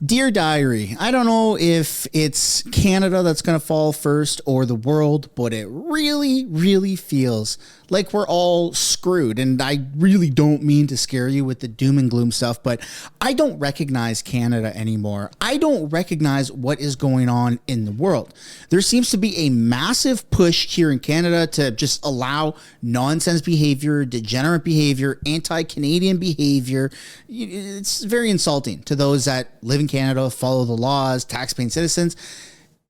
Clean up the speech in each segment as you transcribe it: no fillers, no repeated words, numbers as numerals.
Dear Diary, I don't know if it's Canada that's going to fall first or the world, but it really feels like we're all screwed. And I really don't mean to scare you with the doom and gloom stuff, but I don't recognize Canada anymore. I don't recognize what is going on in the world. There seems to be a massive push here in Canada to just allow nonsense behavior, degenerate behavior, anti-Canadian behavior. It's very insulting to those that live in Canada, follow the laws, tax-paying citizens.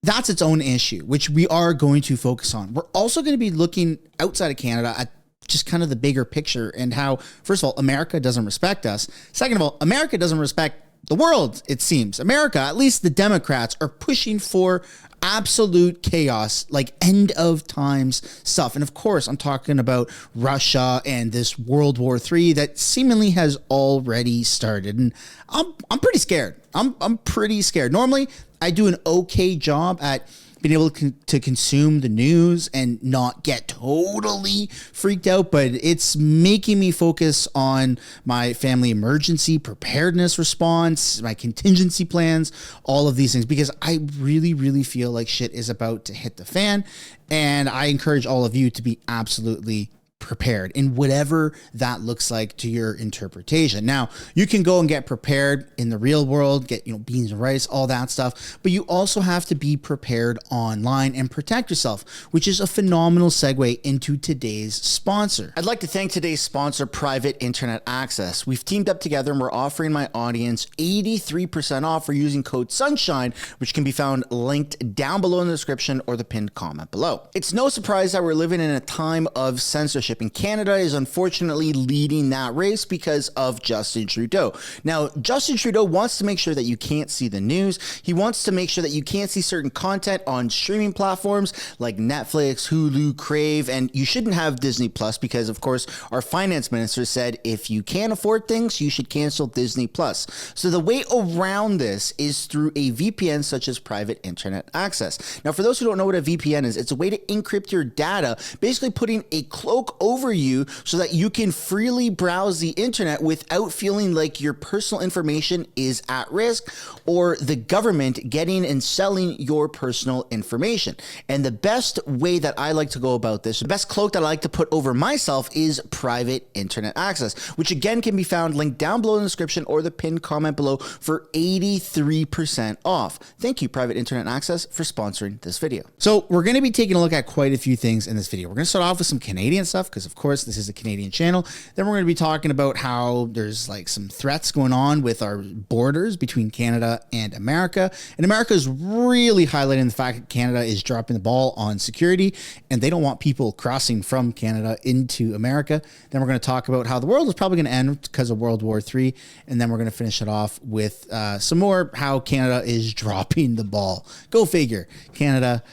That's its own issue, which we are going to focus on. We're also going to be looking outside of Canada at just kind of the bigger picture and how, first of all, America doesn't respect us. Second of all, America doesn't respect the world, it seems. America, at least the Democrats, are pushing for absolute chaos, like end of times stuff. And of course, I'm talking about Russia and this World War III that seemingly has already started. And I'm pretty scared. I'm pretty scared. Normally, I do an okay job at being able to consume the news and not get totally freaked out, but it's making me focus on my family emergency preparedness response, my contingency plans, all of these things, because I really feel like shit is about to hit the fan. And I encourage all of you to be absolutely prepared in whatever that looks like to your interpretation. Now, you can go and get prepared in the real world, get, beans and rice, all that stuff, but you also have to be prepared online and protect yourself, which is a phenomenal segue into today's sponsor. I'd like to thank today's sponsor, Private Internet Access. We've teamed up together and we're offering my audience 83% off for using code SUNSHINE, which can be found linked down below in the description or the pinned comment below. It's no surprise that we're living in a time of censorship, and Canada is unfortunately leading that race because of Justin Trudeau. Now, Justin Trudeau wants to make sure that you can't see the news. He wants to make sure that you can't see certain content on streaming platforms like Netflix, Hulu, Crave, and you shouldn't have Disney Plus because, of course, our finance minister said if you can't afford things, you should cancel Disney Plus. So the way around this is through a VPN such as Private Internet Access. Now, for those who don't know what a VPN is, it's a way to encrypt your data, basically putting a cloak over you so that you can freely browse the internet without feeling like your personal information is at risk or the government getting and selling your personal information. And the best way that I like to go about this, the best cloak that I like to put over myself is Private Internet Access, which again can be found linked down below in the description or the pinned comment below for 83% off. Thank you, Private Internet Access, for sponsoring this video. So we're going to be taking a look at quite a few things in this video. We're going to start off with some Canadian stuff because, of course, this is a Canadian channel. Then we're going to be talking about how there's like some threats going on with our borders between Canada and America. And America is really highlighting the fact that Canada is dropping the ball on security and they don't want people crossing from Canada into America. Then we're going to talk about how the world is probably going to end because of World War III. And then we're going to finish it off with some more how Canada is dropping the ball. Go figure. Canada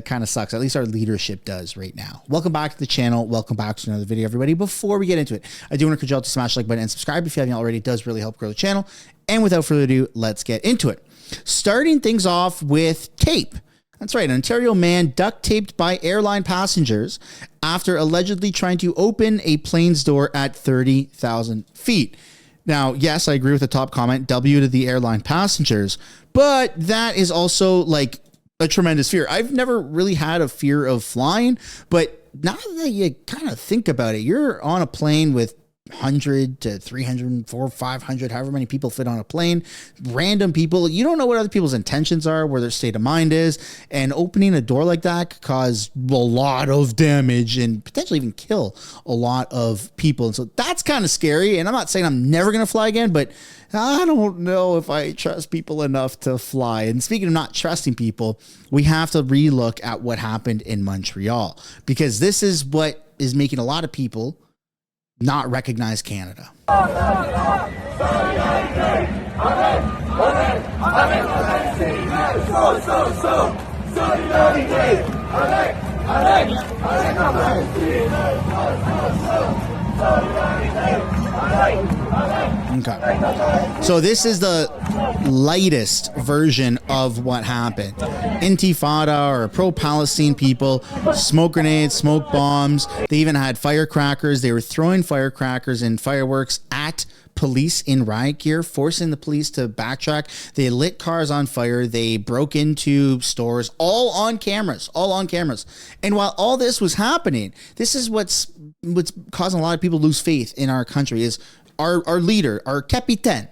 kind of sucks. At least our leadership does right now. Welcome back to the channel. Welcome back to another video, everybody. Before we get into it, I do want to encourage you all to smash the like button and subscribe if you haven't already. It does really help grow the channel. And without further ado, let's get into it. Starting things off with tape. That's right, an Ontario man duct taped by airline passengers after allegedly trying to open a plane's door at 30,000 feet. Now, yes, I agree with the top comment, W to the airline passengers, but that is also like a tremendous fear. I've never really had a fear of flying, but now that you kind of think about it, you're on a plane with 100 to 300, 400, 500, however many people fit on a plane, random people. You don't know what other people's intentions are, where their state of mind is, and opening a door like that could cause a lot of damage and potentially even kill a lot of people. And so that's kind of scary. And I'm not saying I'm never going to fly again, but I don't know if I trust people enough to fly. And speaking of not trusting people, we have to relook at what happened in Montreal, because this is what is making a lot of people not recognize Canada. Okay. So this is the lightest version of what happened. Intifada, or pro-Palestine people, smoke grenades, smoke bombs. They even had firecrackers. They were throwing firecrackers and fireworks at police in riot gear, forcing the police to backtrack. They lit cars on fire. They broke into stores, all on cameras. And while all this was happening, this is what's causing a lot of people to lose faith in our country, is our leader, our capitaine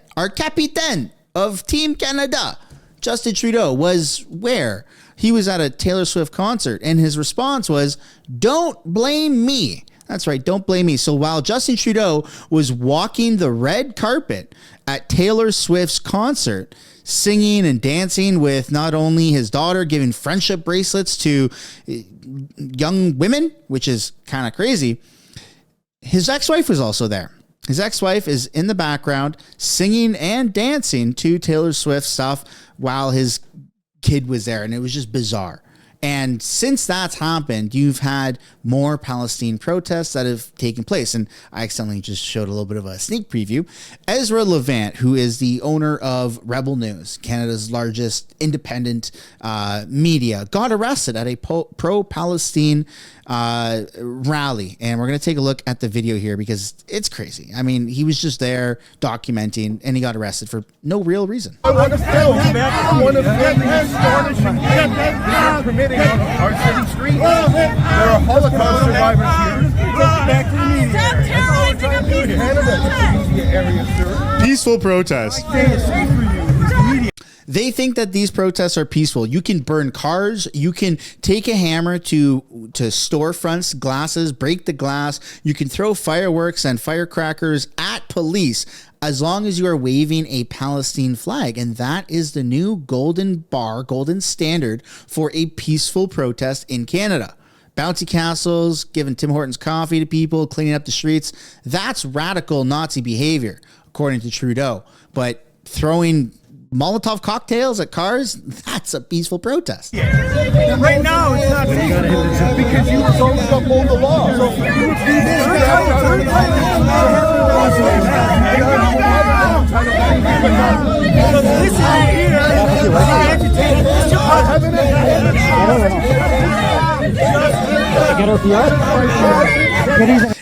of Team Canada, Justin Trudeau, was where? He was at a Taylor Swift concert, and his response was, "Don't blame me." That's right, don't blame me. So while Justin Trudeau was walking the red carpet at Taylor Swift's concert, singing and dancing with not only his daughter, giving friendship bracelets to young women, which is kind of crazy, his ex-wife was also there. His ex-wife is in the background singing and dancing to Taylor Swift stuff while his kid was there. And it was just bizarre. And since that's happened, you've had more Palestine protests that have taken place. And I accidentally just showed a little bit of a sneak preview. Ezra Levant, who is the owner of Rebel News, Canada's largest independent media, got arrested at a pro-Palestine rally. And we're going to take a look at the video here because it's crazy. I mean, he was just there documenting, and he got arrested for no real reason. I want to film. I want to film permitting on our city streets. There are Holocaust survivors here. Back to the media. Peaceful protest. They think that these protests are peaceful. You can burn cars. You can take a hammer to storefronts, glasses, break the glass. You can throw fireworks and firecrackers at police as long as you are waving a Palestine flag. And that is the new golden standard for a peaceful protest in Canada. Bouncy castles, giving Tim Hortons coffee to people, cleaning up the streets. That's radical Nazi behavior, according to Trudeau. But throwing Molotov cocktails at cars, that's a peaceful protest. Yeah. Right now, it's not peaceful because you don't uphold the law.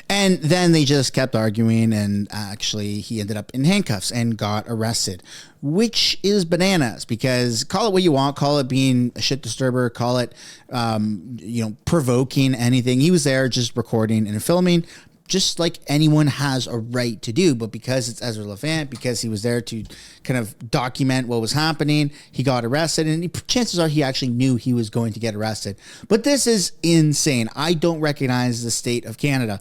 And then they just kept arguing, and actually he ended up in handcuffs and got arrested, which is bananas, because call it what you want, call it being a shit disturber, call it, provoking anything. He was there just recording and filming, just like anyone has a right to do. But because it's Ezra Levant, because he was there to kind of document what was happening, he got arrested, and chances are he actually knew he was going to get arrested. But this is insane. I don't recognize the state of Canada,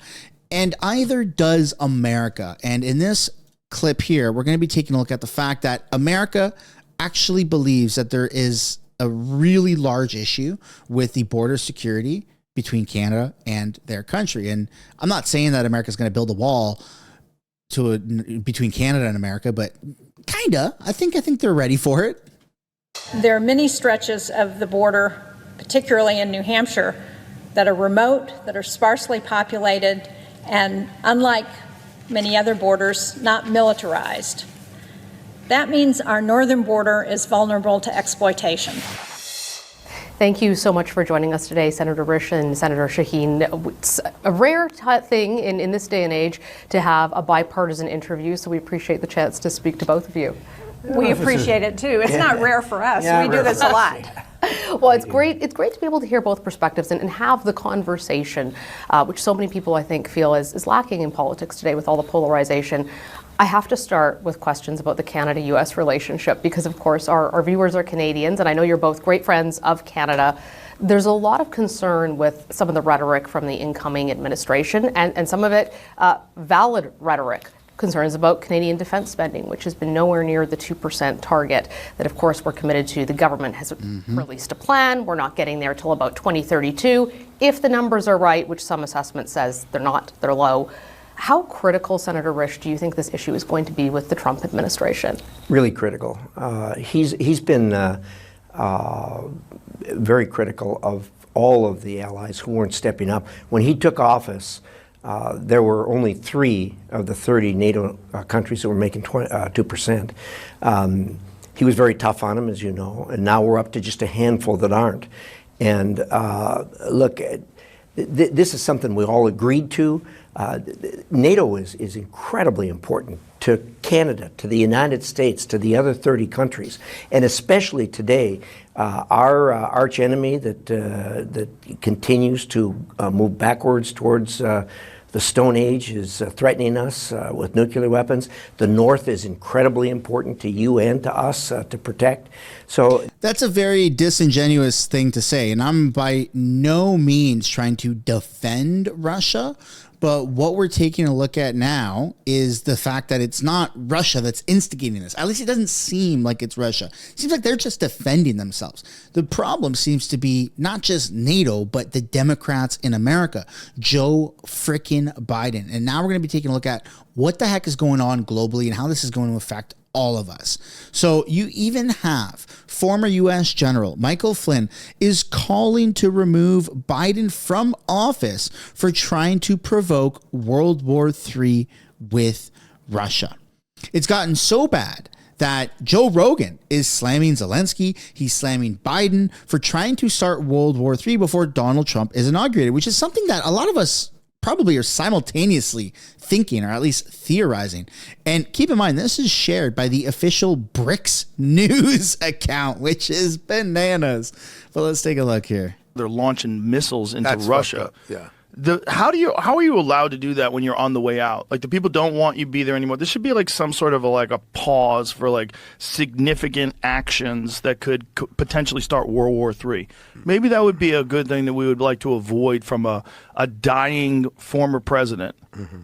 and either does America. And in this clip here, we're going to be taking a look at the fact that America actually believes that there is a really large issue with the border security between Canada and their country. And I'm not saying that America's going to build a wall between Canada and America, but kinda. I think they're ready for it. There are many stretches of the border, particularly in New Hampshire, that are remote, that are sparsely populated, and unlike many other borders, not militarized. That means our northern border is vulnerable to exploitation. Thank you so much for joining us today, Senator Risch and Senator Shaheen. It's a rare thing in this day and age to have a bipartisan interview, so we appreciate the chance to speak to both of you. We appreciate it too. It's not rare for us. We do this a lot. Well, it's great to be able to hear both perspectives and have the conversation, which so many people, I think, feel is lacking in politics today with all the polarization. I have to start with questions about the Canada-U.S. relationship because, of course, our viewers are Canadians, and I know you're both great friends of Canada. There's a lot of concern with some of the rhetoric from the incoming administration, and some of it valid rhetoric. Concerns about Canadian defense spending, which has been nowhere near the 2% target that, of course, we're committed to. The government has released a plan. We're not getting there till about 2032. If the numbers are right, which some assessment says they're not, they're low. How critical, Senator Risch, do you think this issue is going to be with the Trump administration? Really critical. He's been very critical of all of the allies who weren't stepping up. When he took office, there were only 3 of the 30 NATO countries that were making 2%. He was very tough on them, as you know, and now we're up to just a handful that aren't. And look, this is something we all agreed to. NATO is incredibly important to Canada, to the United States, to the other 30 countries, and especially today, our arch enemy that continues to move backwards towards the Stone Age is threatening us with nuclear weapons. The North is incredibly important to you and to us to protect. So that's a very disingenuous thing to say, and I'm by no means trying to defend Russia. But what we're taking a look at now is the fact that it's not Russia that's instigating this. At least it doesn't seem like it's Russia. It seems like they're just defending themselves. The problem seems to be not just NATO, but the Democrats in America, Joe frickin' Biden. And now we're going to be taking a look at what the heck is going on globally and how this is going to affect all of us. So you even have former U.S. General Michael Flynn is calling to remove Biden from office for trying to provoke World War III with Russia. It's gotten so bad that Joe Rogan is slamming Zelensky. He's slamming Biden for trying to start World War III before Donald Trump is inaugurated, which is something that a lot of us probably are simultaneously thinking, or at least theorizing. And keep in mind, this is shared by the official BRICS News account, which is bananas. But let's take a look here. They're launching missiles into That's Russia. Yeah. How are you allowed to do that when you're on the way out? Like, the people don't want you to be there anymore. There should be like some sort of a pause for like significant actions that could potentially start World War III. Maybe that would be a good thing that we would like to avoid from a dying former president. Mm-hmm.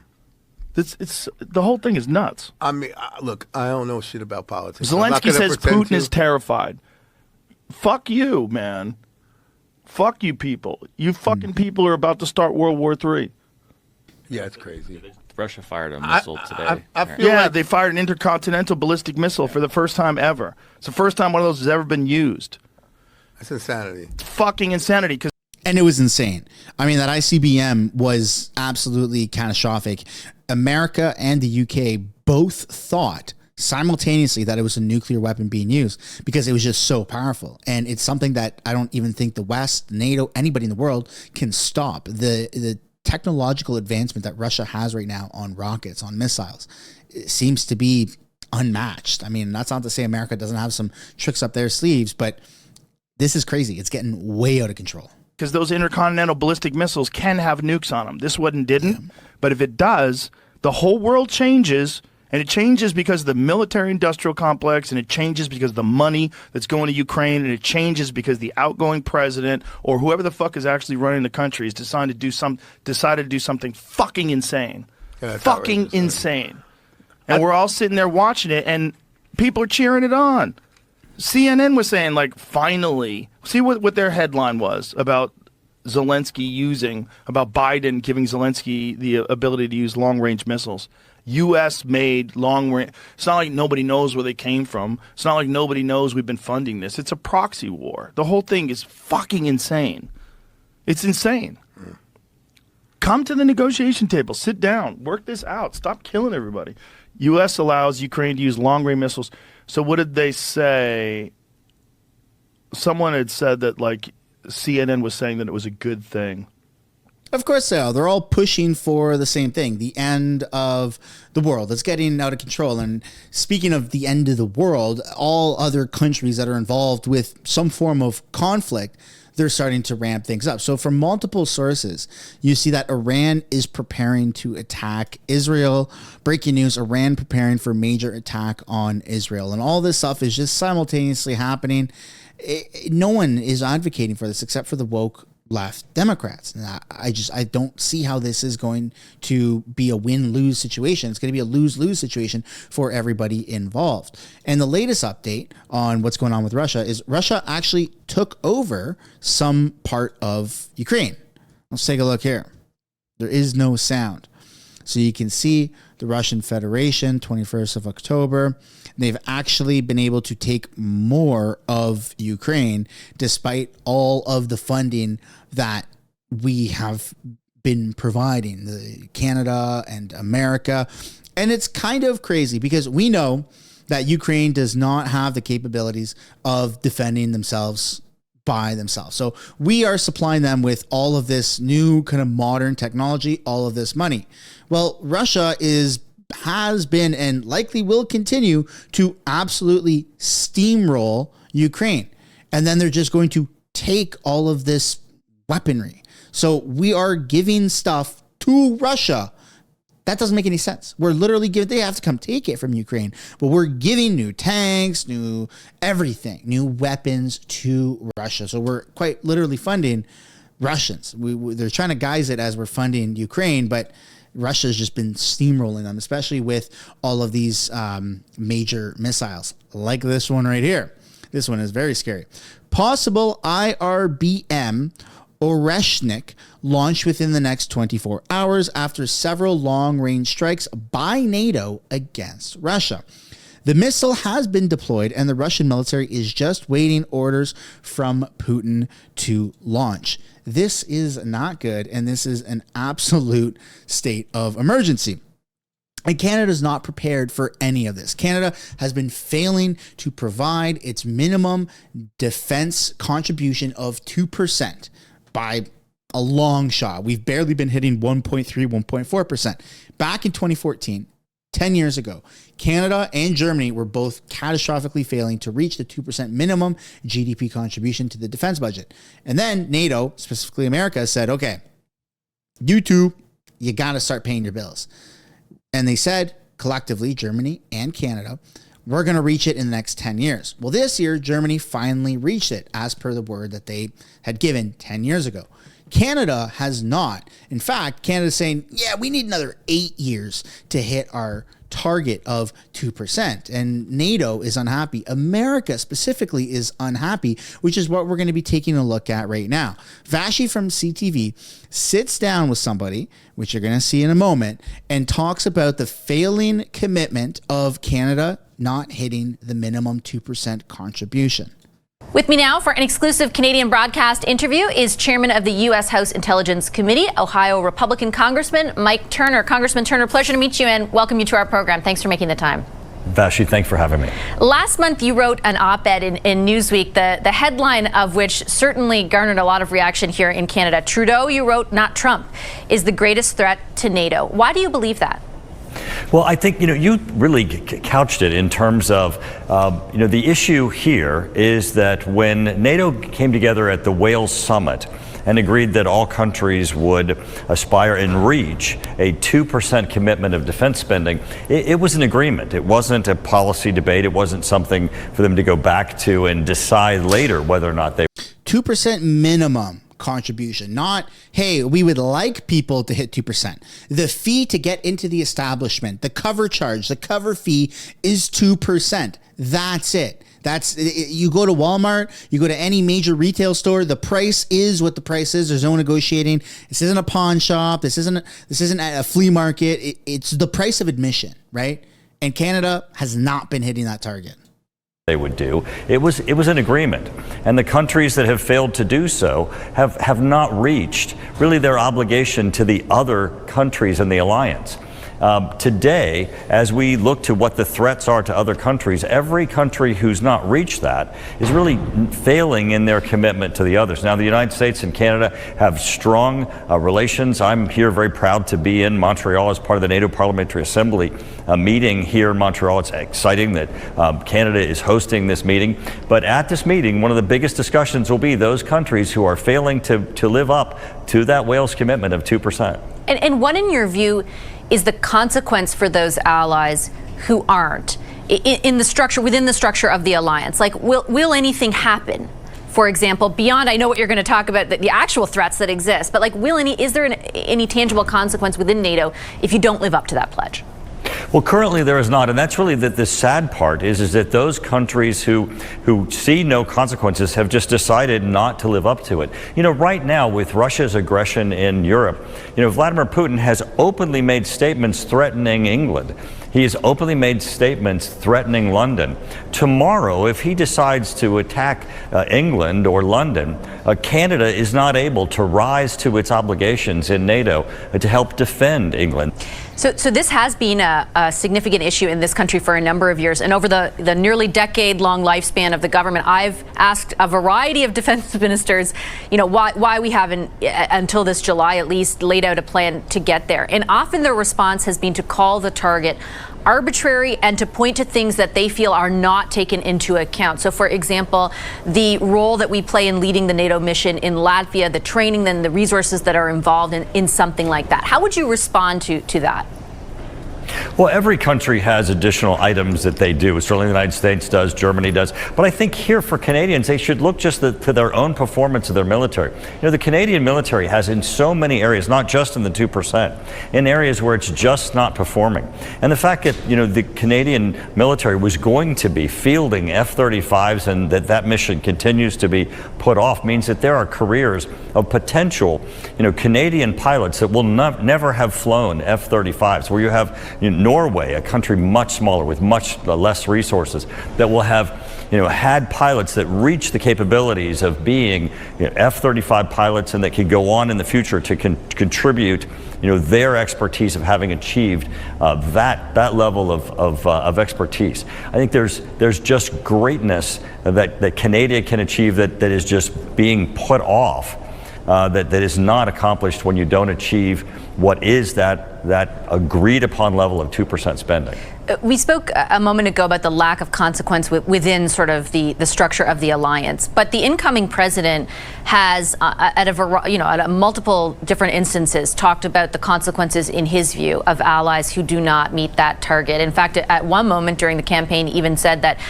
It's the whole thing is nuts. I mean, look, I don't know shit about politics. Zelensky says Putin is terrified. Fuck you, man. Fuck you people. You fucking people are about to start World War III. Yeah, it's crazy. Russia fired a missile today. I feel like they fired an intercontinental ballistic missile for the first time ever. It's the first time one of those has ever been used. that's insanity. It's fucking insanity. And it was insane. I mean, that ICBM was absolutely catastrophic. America and the UK both thought simultaneously that it was a nuclear weapon being used because it was just so powerful. And it's something that I don't even think the West, NATO, anybody in the world can stop. The technological advancement that Russia has right now on rockets, on missiles, it seems to be unmatched. I mean, that's not to say America doesn't have some tricks up their sleeves, but this is crazy. It's getting way out of control. Because those intercontinental ballistic missiles can have nukes on them. This one didn't. Yeah. But if it does, the whole world changes. And it changes because of the military-industrial complex, and it changes because of the money that's going to Ukraine, and it changes because the outgoing president or whoever the fuck is actually running the country is decided to do something fucking insane. Yeah, fucking insane. And we're all sitting there watching it, and people are cheering it on. CNN was saying, like, finally. See what their headline was about Zelensky about Biden giving Zelensky the ability to use long-range missiles. U.S. made long range. It's not like nobody knows where they came from. It's not like nobody knows we've been funding this. It's a proxy war. The whole thing is fucking insane. It's insane. Come to the negotiation table. Sit down. Work this out. Stop killing everybody. U.S. allows Ukraine to use long-range missiles. So what did they say? Someone had said that, like, CNN was saying that it was a good thing. Of course they are. They're all pushing for the same thing, the end of the world. It's getting out of control. And speaking of the end of the world, all other countries that are involved with some form of conflict, they're starting to ramp things up. So from multiple sources, you see that Iran is preparing to attack Israel. Breaking news, Iran preparing for major attack on Israel. And all this stuff is just simultaneously happening. No one is advocating for this except for the woke left Democrats. And I don't see how this is going to be a win-lose situation. It's going to be a lose-lose situation for everybody involved. And the latest update on what's going on with Russia is Russia actually took over some part of Ukraine. Let's take a look here. There is no sound. So you can see the Russian Federation, 21st of October. They've actually been able to take more of Ukraine despite all of the funding that we have been providing, Canada and America. And it's kind of crazy because we know that Ukraine does not have the capabilities of defending themselves by themselves. So we are supplying them with all of this new kind of modern technology, all of this money. Well, Russia has been and likely will continue to absolutely steamroll Ukraine. And then they're just going to take all of this weaponry. So we are giving stuff to Russia. That doesn't make any sense. We're literally giving, they have to come take it from Ukraine, but we're giving new tanks, new everything, new weapons to Russia. So we're quite literally funding Russians. They're trying to guise it as we're funding Ukraine, but Russia's just been steamrolling them, especially with all of these major missiles like this one right here. This one is very scary. Possible IRBM Oreshnik launched within the next 24 hours after several long-range strikes by NATO against Russia. The missile has been deployed and the Russian military is just waiting orders from Putin to launch. This is not good, and this is an absolute state of emergency. And Canada is not prepared for any of this. Canada has been failing to provide its minimum defense contribution of 2% by a long shot. We've barely been hitting 1.3, 1.4%. Back in 2014, 10 years ago, Canada and Germany were both catastrophically failing to reach the 2% minimum GDP contribution to the defense budget. And then NATO, specifically America, said, okay, you two, you got to start paying your bills. And they said, collectively, Germany and Canada, we're going to reach it in the next 10 years. Well, this year, Germany finally reached it as per the word that they had given 10 years ago. Canada has not. In fact, Canada's saying, yeah, we need another 8 years to hit our target of 2%. And NATO is unhappy. America specifically is unhappy, which is what we're going to be taking a look at right now. Vashi from CTV sits down with somebody, which you're going to see in a moment, and talks about the failing commitment of Canada not hitting the minimum 2% contribution. With me now for an exclusive Canadian broadcast interview is Chairman of the U.S. House Intelligence Committee, Ohio Republican Congressman Mike Turner. Congressman Turner, pleasure to meet you and welcome you to our program. Thanks for making the time. Vashi, thanks for having me. Last month, you wrote an op-ed in Newsweek, the headline of which certainly garnered a lot of reaction here in Canada. Trudeau, you wrote, not Trump, is the greatest threat to NATO. Why do you believe that? Well, I think, you really couched it in terms of, the issue here is that when NATO came together at the Wales summit and agreed that all countries would aspire and reach a 2% commitment of defense spending, it was an agreement. It wasn't a policy debate. It wasn't something for them to go back to and decide later whether or not they 2% minimum contribution, not, hey, we would like people to hit 2%. The fee to get into the establishment, the cover charge, the cover fee is 2%. That's it. You go to Walmart, you go to any major retail store, the price is what the price is. There's no negotiating. This isn't a pawn shop. This isn't a flea market. It's the price of admission, right? And Canada has not been hitting that target. They would do. It was an agreement, and the countries that have failed to do so have not reached really their obligation to the other countries in the alliance. Today, as we look to what the threats are to other countries, every country who's not reached that is really failing in their commitment to the others. Now, the United States and Canada have strong relations. I'm here very proud to be in Montreal as part of the NATO Parliamentary Assembly meeting here in Montreal. It's exciting that Canada is hosting this meeting. But at this meeting, one of the biggest discussions will be those countries who are failing to live up to that Wales commitment of 2%. And what, in your view, is the consequence for those allies who aren't in the structure, within the structure of the alliance? Like, will anything happen? For example, beyond, I know what you're going to talk about, the actual threats that exist, but like, is there any tangible consequence within NATO if you don't live up to that pledge? Well, currently there is not, and that's really the sad part is that those countries who see no consequences have just decided not to live up to it. Right now with Russia's aggression in Europe, Vladimir Putin has openly made statements threatening England. He has openly made statements threatening London. Tomorrow, if he decides to attack England or London, Canada is not able to rise to its obligations in NATO to help defend England. So this has been a significant issue in this country for a number of years. And over the nearly decade-long lifespan of the government, I've asked a variety of defense ministers, why we haven't, until this July at least, laid out a plan to get there. And often their response has been to call the target arbitrary and to point to things that they feel are not taken into account. So, for example, the role that we play in leading the NATO mission in Latvia, the training and the resources that are involved in something like that. How would you respond to that? Well, every country has additional items that they do. Certainly the United States does, Germany does. But I think here for Canadians, they should look just to their own performance of their military. The Canadian military has in so many areas, not just in the 2%, in areas where it's just not performing. And the fact that, the Canadian military was going to be fielding F-35s and that mission continues to be put off means that there are careers of potential, Canadian pilots that will never have flown F-35s, where you have Norway, a country much smaller with much less resources, that will have had pilots that reach the capabilities of being F-35 pilots and that could go on in the future to contribute their expertise of having achieved that level of expertise. I think there's just greatness that Canada can achieve that is just being put off. That is not accomplished when you don't achieve what is that agreed upon level of 2% spending. We spoke a moment ago about the lack of consequence within sort of the structure of the alliance, but the incoming president has, at multiple different instances, talked about the consequences, in his view, of allies who do not meet that target. In fact, at one moment during the campaign, even said that,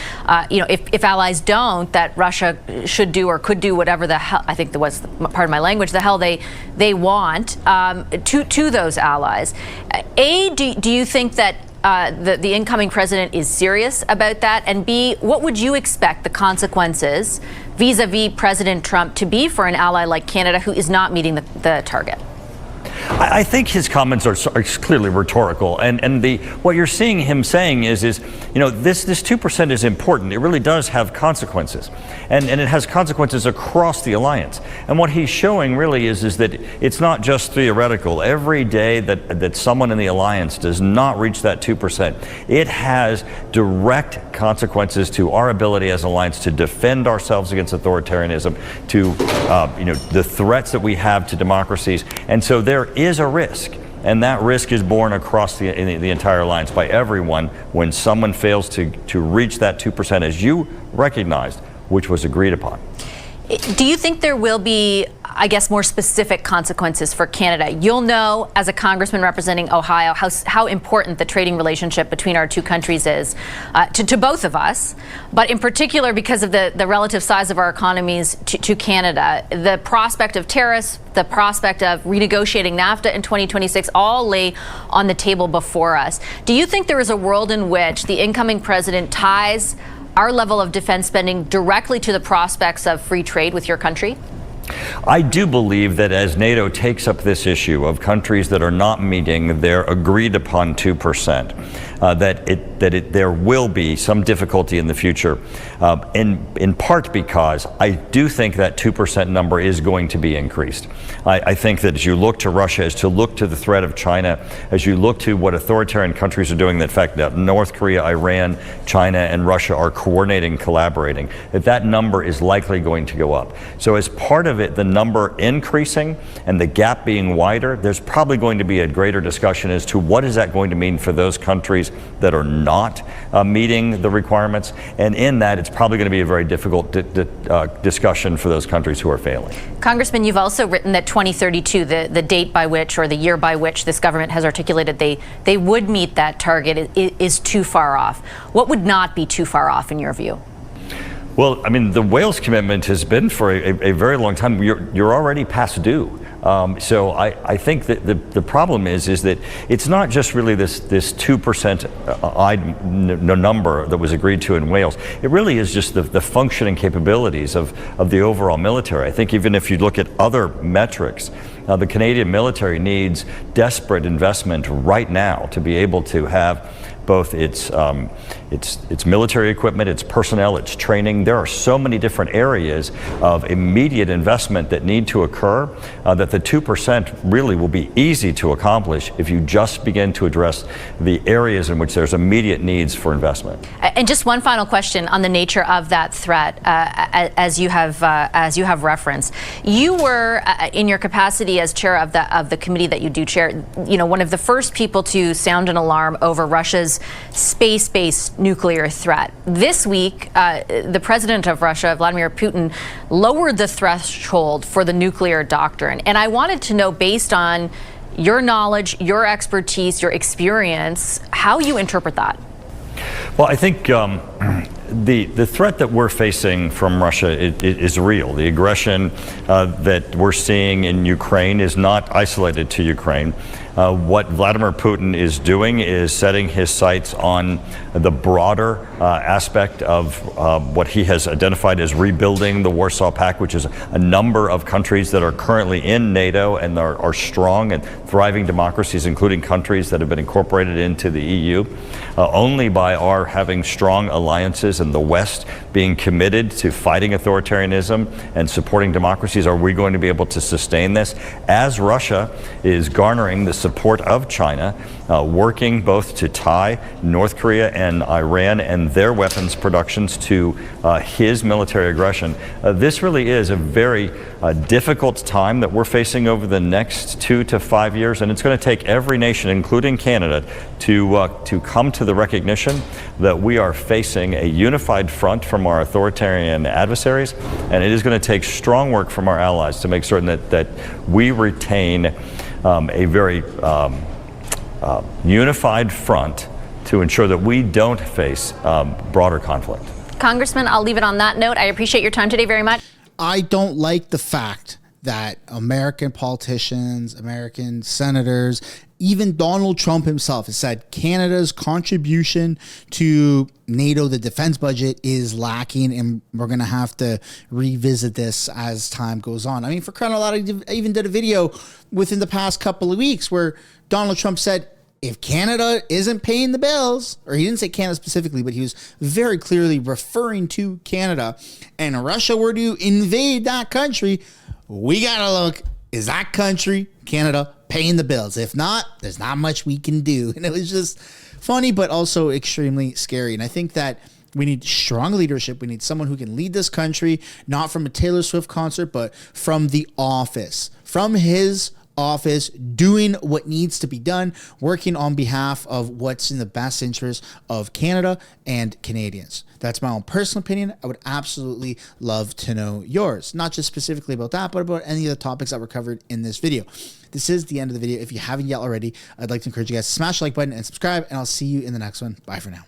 if allies don't, that Russia should do or could do whatever the hell, I think that was part of my language, the hell they want to those allies. Do you think that the incoming president is serious about that? And B, what would you expect the consequences vis-a-vis President Trump to be for an ally like Canada who is not meeting the target? I think his comments are clearly rhetorical, and what you're seeing him saying is this 2% is important. It really does have consequences, and it has consequences across the alliance. And what he's showing really is that it's not just theoretical. Every day that someone in the alliance does not reach that 2%, it has direct consequences to our ability as an alliance to defend ourselves against authoritarianism, to the threats that we have to democracies, and so there is a risk, and that risk is borne across the entire alliance by everyone when someone fails to reach that 2%, as you recognized, which was agreed upon. Do you think there will be, I guess, more specific consequences for Canada? You'll know, as a congressman representing Ohio, how important the trading relationship between our two countries is to both of us, but in particular because of the relative size of our economies to Canada. The prospect of tariffs, the prospect of renegotiating NAFTA in 2026 all lay on the table before us. Do you think there is a world in which the incoming president ties our level of defense spending directly to the prospects of free trade with your country? I do believe that as NATO takes up this issue of countries that are not meeting their agreed upon 2%, there will be some difficulty in the future, in part because I do think that 2% number is going to be increased. I think that as you look to Russia, as you look to the threat of China, as you look to what authoritarian countries are doing, the fact that North Korea, Iran, China, and Russia are coordinating, collaborating, that number is likely going to go up. So as part of it, the number increasing and the gap being wider, there's probably going to be a greater discussion as to what is that going to mean for those countries that are not meeting the requirements. And in that, it's probably going to be a very difficult discussion for those countries who are failing. Congressman, you've also written that 2032, the date by which, or the year by which this government has articulated they would meet that target, is too far off. What would not be too far off in your view? Well, I mean, the Wales commitment has been for a very long time. You're already past due. So I think that the problem is that it's not just really this 2% number that was agreed to in Wales. It really is just the functioning capabilities of the overall military. I think even if you look at other metrics, the Canadian military needs desperate investment right now to be able to have both its military equipment, its personnel, its training. There are so many different areas of immediate investment that need to occur that the 2% really will be easy to accomplish if you just begin to address the areas in which there's immediate needs for investment. And just one final question on the nature of that threat, as you have referenced. You were, in your capacity as chair of the committee that you do chair, one of the first people to sound an alarm over Russia's space-based nuclear threat. This week, the president of Russia, Vladimir Putin, lowered the threshold for the nuclear doctrine. And I wanted to know, based on your knowledge, your expertise, your experience, how you interpret that. Well, I think the threat that we're facing from Russia is real. The aggression that we're seeing in Ukraine is not isolated to Ukraine. What Vladimir Putin is doing is setting his sights on the broader aspect of what he has identified as rebuilding the Warsaw Pact, which is a number of countries that are currently in NATO and are strong and thriving democracies, including countries that have been incorporated into the EU. Only by our having strong alliances in the West being committed to fighting authoritarianism and supporting democracies are we going to be able to sustain this, as Russia is garnering the support of China, working both to tie North Korea and Iran and their weapons productions to his military aggression. This really is a very difficult time that we're facing over the next 2 to 5 years, and it's going to take every nation, including Canada, to come to the recognition that we are facing a unified front from our authoritarian adversaries, and it is going to take strong work from our allies to make certain that we retain a very unified front to ensure that we don't face broader conflict. Congressman, I'll leave it on that note. I appreciate your time today very much. I don't like the fact that American politicians, American senators, even Donald Trump himself has said Canada's contribution to NATO, the defense budget, is lacking, and we're going to have to revisit this as time goes on. I mean, for crying out loud, I even did a video within the past couple of weeks where Donald Trump said, if Canada isn't paying the bills, or he didn't say Canada specifically, but he was very clearly referring to Canada, and Russia were to invade that country, we got to look, is that country, Canada, paying the bills? If not, there's not much we can do. And it was just funny, but also extremely scary. And I think that we need strong leadership. We need someone who can lead this country, not from a Taylor Swift concert, but from the office, from his office, doing what needs to be done, working on behalf of what's in the best interest of Canada and Canadians. That's my own personal opinion. I would absolutely love to know yours, not just specifically about that, but about any of the topics that were covered in this video. This is the end of the video. If you haven't yet already, I'd like to encourage you guys to smash the like button and subscribe, and I'll see you in the next one. Bye for now.